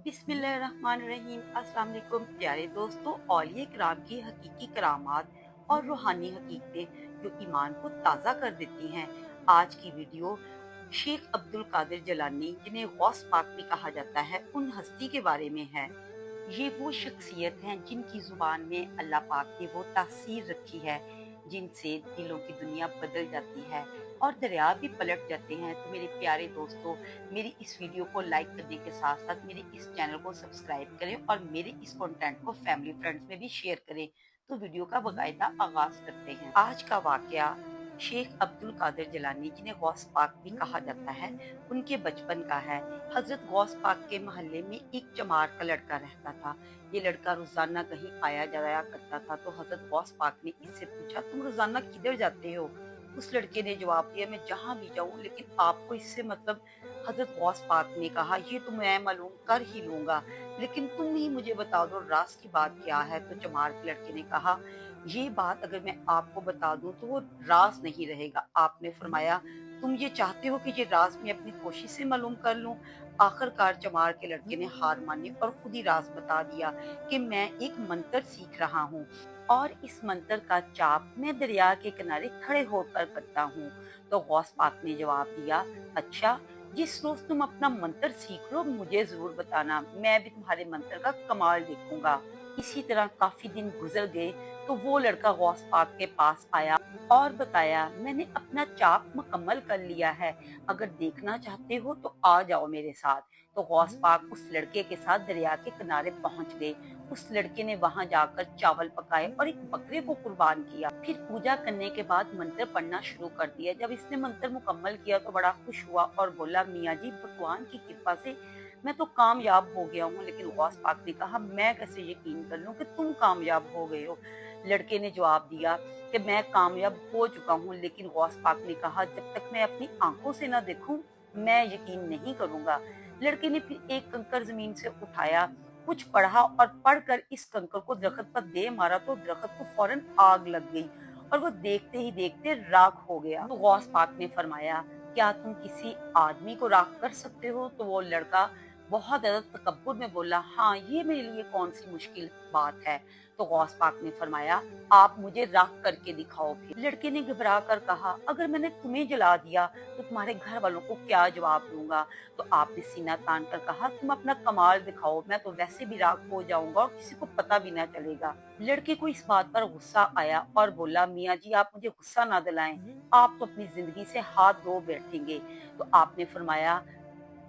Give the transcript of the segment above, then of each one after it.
बिस्मिल्लाहिर्रहमानिर्रहीम। अस्सलाम वालेकुम प्यारे दोस्तों, औलिया किराम की हकीकी करामात और रूहानी हकीकतें जो ईमान को ताज़ा कर देती हैं। आज की वीडियो शेख अब्दुल कादिर जिलानी, जिन्हें गौस पाक भी कहा जाता है, उन हस्ती के बारे में है। ये वो शख्सियत हैं जिनकी ज़ुबान में अल्लाह पाक ने वो तासीर रखी है जिनसे दिलों की दुनिया बदल जाती है और दरिया भी पलट जाते हैं। तो मेरे प्यारे दोस्तों, मेरी इस वीडियो को लाइक करने के साथ साथ मेरे इस चैनल को सब्सक्राइब करें और मेरे इस कंटेंट को फैमिली फ्रेंड्स में भी शेयर करें। तो वीडियो का बाकायदा आगाज करते हैं। आज का वाकया शेख अब्दुल कादिर जिलानी, जिन्हें गौस पाक भी कहा जाता है, उनके बचपन का है। हजरत गौस पाक के मोहल्ले में एक चमार का लड़का रहता था। ये लड़का रोजाना कहीं आया जाया करता था। तो हजरत गौस पाक ने इससे पूछा, तुम रोजाना किधर जाते हो? उस लड़के ने जवाब दिया, मैं जहाँ भी जाऊं, लेकिन आपको इससे मतलब? हजरत गौस पाक ने कहा, ये तो मैं मालूम कर ही लूंगा, लेकिन तुम ही मुझे बता दो राज की बात क्या है। तो चमार के लड़के ने कहा, ये बात अगर मैं आपको बता दूं तो वो राज नहीं रहेगा। आपने फरमाया, तुम ये चाहते हो कि ये राज मैं अपनी कोशिश से मालूम कर लूं? आखिरकार चमार के लड़के ने हार मानी और खुद ही राज बता दिया कि मैं एक मंत्र सीख रहा हूँ और इस मंत्र का जाप मैं दरिया के किनारे खड़े होकर करता हूँ। तो गौस पाक ने जवाब दिया, अच्छा, जिस रोज तुम अपना मंत्र सीख लो मुझे जरूर बताना, मैं भी तुम्हारे मंत्र का कमाल देखूंगा। इसी तरह काफी दिन गुजर गए। तो वो लड़का गौस पाक के पास आया और बताया, मैंने अपना चाप मुकम्मल कर लिया है, अगर देखना चाहते हो तो आ जाओ मेरे साथ। तो गौस पाक उस लड़के के साथ दरिया के किनारे पहुंच गए। उस लड़के ने वहां जाकर चावल पकाए और एक बकरे को कुर्बान किया। फिर पूजा करने के बाद मंत्र पढ़ना शुरू कर दिया। जब इसने मंत्र मुकम्मल किया तो बड़ा खुश हुआ और बोला, मियाँ जी, भगवान की कृपा से मैं तो कामयाब हो गया हूँ। लेकिन गौस पाक ने कहा, मैं कैसे यकीन कर लूं कि तुम कामयाब हो गए हो? लड़के ने जवाब दिया कि मैं कामयाब हो चुका हूँ, लेकिन गौस पाक ने कहा, जब तक मैं अपनी आंखों से ना देखूं मैं यकीन नहीं करूंगा। लड़के ने फिर एक कंकर जमीन से उठाया, कुछ पढ़ा और पढ़कर इस कंकर को दरख्त पर दे मारा तो दरख्त को फौरन आग लग गई और वो देखते ही देखते राख हो गया। तो गौस पाक ने फरमाया, क्या तुम किसी आदमी को राख कर सकते हो? तो वो लड़का बहुत ज्यादा तकब्बुर में बोला, हाँ, ये मेरे लिए कौन सी मुश्किल बात है। तो गौस पाक ने फरमाया, आप मुझे राख करके दिखाओ। फिर लड़के ने घबरा कर कहा, अगर मैंने तुम्हें जला दिया तो तुम्हारे घर वालों को क्या जवाब दूंगा? तो आपने सीना तान कर कहा, तुम अपना कमाल दिखाओ, मैं तो वैसे भी राख हो जाऊंगा और किसी को पता भी ना चलेगा। लड़के को इस बात पर गुस्सा आया और बोला, मियाँ जी, आप मुझे गुस्सा ना दिलाएं, आप तो अपनी जिंदगी से हाथ धो बैठेंगे। तो आपने फरमाया,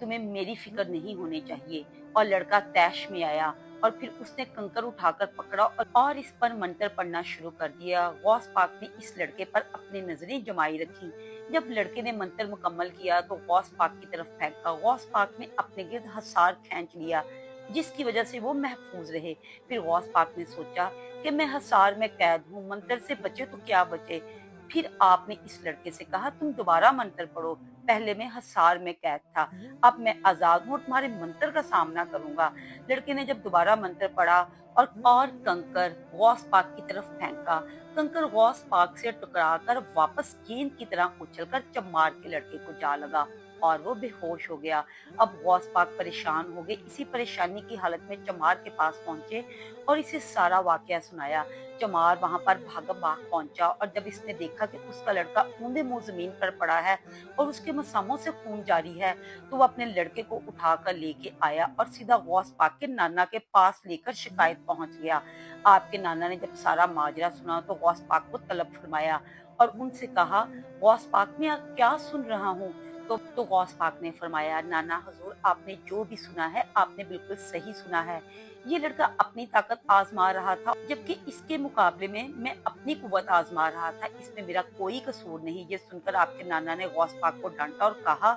तुम्हें मेरी फिक्र नहीं होनी चाहिए। और लड़का तैश में आया और फिर उसने कंकर उठाकर पकड़ा और इस पर मंत्र पढ़ना शुरू कर दिया। गौस पाक ने इस लड़के पर अपनी नजरें जमाई रखी। जब लड़के ने मंत्र मुकम्मल किया तो गौस पाक की तरफ फेंका। गौस पाक ने अपने गिर्द हसार खींच लिया, जिसकी वजह से वो महफूज रहे। फिर गौस पाक ने सोचा कि मैं हसार में कैद हूँ, मंत्र से बचे तो क्या बचे। फिर आपने इस लड़के से कहा, तुम दोबारा मंत्र पढ़ो, पहले मैं हसार में कैद था, अब मैं आजाद हूँ और तुम्हारे मंत्र का सामना करूंगा। लड़के ने जब दोबारा मंत्र पढ़ा और कंकर गौस पाक की तरफ फेंका, कंकर गौस पाक से टकराकर वापस गेंद की तरह उछलकर चमार के लड़के को जा लगा और वो बेहोश हो गया। अब गौस पाक परेशान हो गए। इसी परेशानी की हालत में चमार के पास पहुंचे और इसे सारा वाकया सुनाया। चमार वहां पर भागा भाग पहुंचा और जब इसने देखा कि उसका लड़का ऊंधे मुंह जमीन पर पड़ा है और उसके मसामों से खून जारी है, तो वो अपने लड़के को उठाकर लेके आया और सीधा गौस पाक के नाना के पास लेकर शिकायत पहुंच गया। आपके नाना ने जब सारा माजरा सुना तो गौस पाक को तलब फरमाया और उनसे कहा, गौस पाक, मैं क्या सुन रहा हूँ? तो गौस पाक ने फरमाया, नाना हजूर, आपने जो भी सुना है आपने बिल्कुल सही सुना है। ये लड़का अपनी ताकत आजमा रहा था, जबकि इसके मुकाबले में मैं अपनी कुव्वत आजमा रहा था, इसमें मेरा कोई कसूर नहीं। ये सुनकर आपके नाना ने गौस पाक को डांटा और कहा,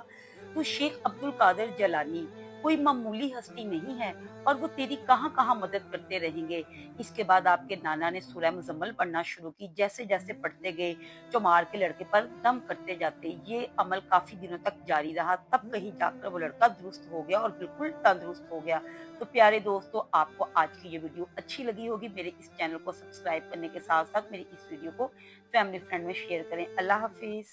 तू शेख अब्दुल कादिर जिलानी कोई मामूली हस्ती नहीं है और वो तेरी कहाँ कहाँ मदद करते रहेंगे। इसके बाद आपके नाना ने सूरह मुजम्मल पढ़ना शुरू की। जैसे जैसे पढ़ते गए, चमार के लड़के पर दम करते जाते। ये अमल काफी दिनों तक जारी रहा। तब कहीं जाकर वो लड़का दुरुस्त हो गया और बिल्कुल तंदुरुस्त हो गया। तो प्यारे दोस्तों, आपको आज की ये वीडियो अच्छी लगी होगी। मेरे इस चैनल को सब्सक्राइब करने के साथ साथ मेरी इस वीडियो को फैमिली फ्रेंड में शेयर करें। अल्लाह हाफिज।